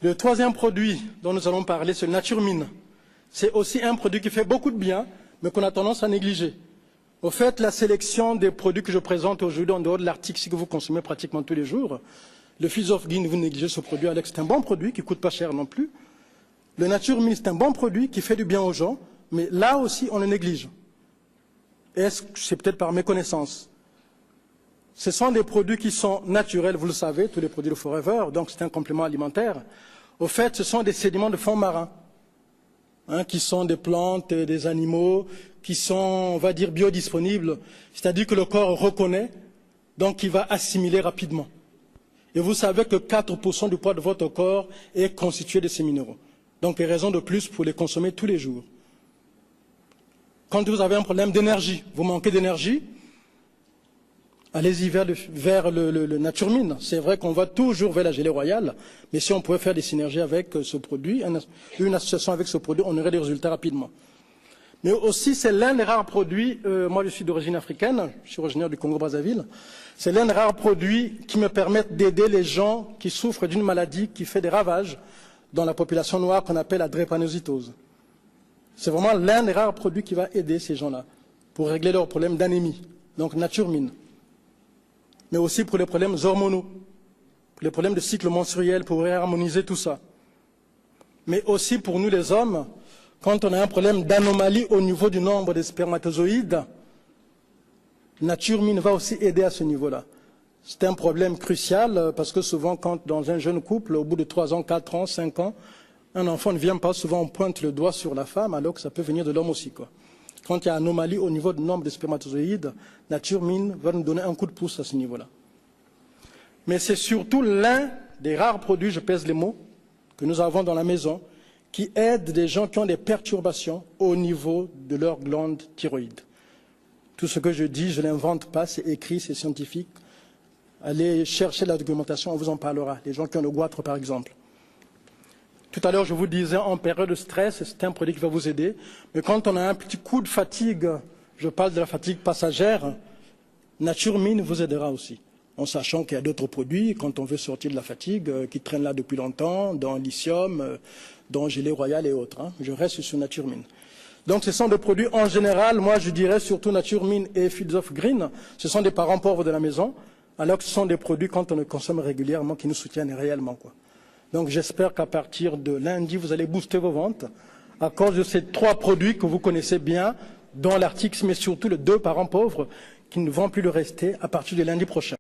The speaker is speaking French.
Le troisième produit dont nous allons parler, c'est le Naturmine. C'est aussi un produit qui fait beaucoup de bien, mais qu'on a tendance à négliger. Au fait, la sélection des produits que je présente aujourd'hui, en dehors de l'article que vous consommez pratiquement tous les jours, le Fields of Green, vous négligez ce produit, alors que c'est un bon produit qui ne coûte pas cher non plus. Le Naturmine, c'est un bon produit qui fait du bien aux gens, mais là aussi, on le néglige. Est-ce que c'est peut-être par méconnaissance? Ce sont des produits qui sont naturels, vous le savez, tous les produits de Forever, donc c'est un complément alimentaire. Au fait, ce sont des sédiments de fond marin, qui sont des plantes, des animaux, qui sont, on va dire, biodisponibles, c'est-à-dire que le corps reconnaît, donc il va assimiler rapidement. Et vous savez que 4% du poids de votre corps est constitué de ces minéraux. Donc, raison de plus pour les consommer tous les jours. Quand vous avez un problème d'énergie, vous manquez d'énergie, allez-y vers le Naturmine. C'est vrai qu'on va toujours vers la gelée royale, mais si on pouvait faire des synergies avec ce produit, une association avec ce produit, on aurait des résultats rapidement. Mais aussi, c'est l'un des rares produits, moi je suis d'origine africaine, je suis originaire du Congo-Brazzaville, c'est l'un des rares produits qui me permettent d'aider les gens qui souffrent d'une maladie qui fait des ravages dans la population noire qu'on appelle la drépanocytose. C'est vraiment l'un des rares produits qui va aider ces gens-là pour régler leurs problèmes d'anémie, donc Naturmine. Mais aussi pour les problèmes hormonaux, pour les problèmes de cycle menstruel, pour réharmoniser tout ça. Mais aussi pour nous les hommes, quand on a un problème d'anomalie au niveau du nombre de spermatozoïdes, Naturmine va aussi aider à ce niveau-là. C'est un problème crucial parce que souvent, quand dans un jeune couple, au bout de 3 ans, 4 ans, 5 ans, un enfant ne vient pas, souvent on pointe le doigt sur la femme, alors que ça peut venir de l'homme aussi, quoi. Quand il y a anomalie au niveau du nombre de spermatozoïdes, Naturmine va nous donner un coup de pouce à ce niveau-là. Mais c'est surtout l'un des rares produits, je pèse les mots, que nous avons dans la maison, qui aide des gens qui ont des perturbations au niveau de leur glande thyroïde. Tout ce que je dis, je ne l'invente pas, c'est écrit, c'est scientifique. Allez chercher la documentation, on vous en parlera. Les gens qui ont le goitre, par exemple. Tout à l'heure, je vous disais, en période de stress, c'est un produit qui va vous aider. Mais quand on a un petit coup de fatigue, je parle de la fatigue passagère, Naturmine vous aidera aussi. En sachant qu'il y a d'autres produits, quand on veut sortir de la fatigue, qui traînent là depuis longtemps, dont lithium, dont gelée royale et autres. Je reste sur Naturmine. Donc ce sont des produits en général, moi je dirais surtout Naturmine et Fields of Green, ce sont des parents pauvres de la maison, alors que ce sont des produits quand on les consomme régulièrement qui nous soutiennent réellement, quoi. Donc j'espère qu'à partir de lundi, vous allez booster vos ventes à cause de ces 3 produits que vous connaissez bien, dont l'article, mais surtout les 2 parents pauvres qui ne vont plus le rester à partir de lundi prochain.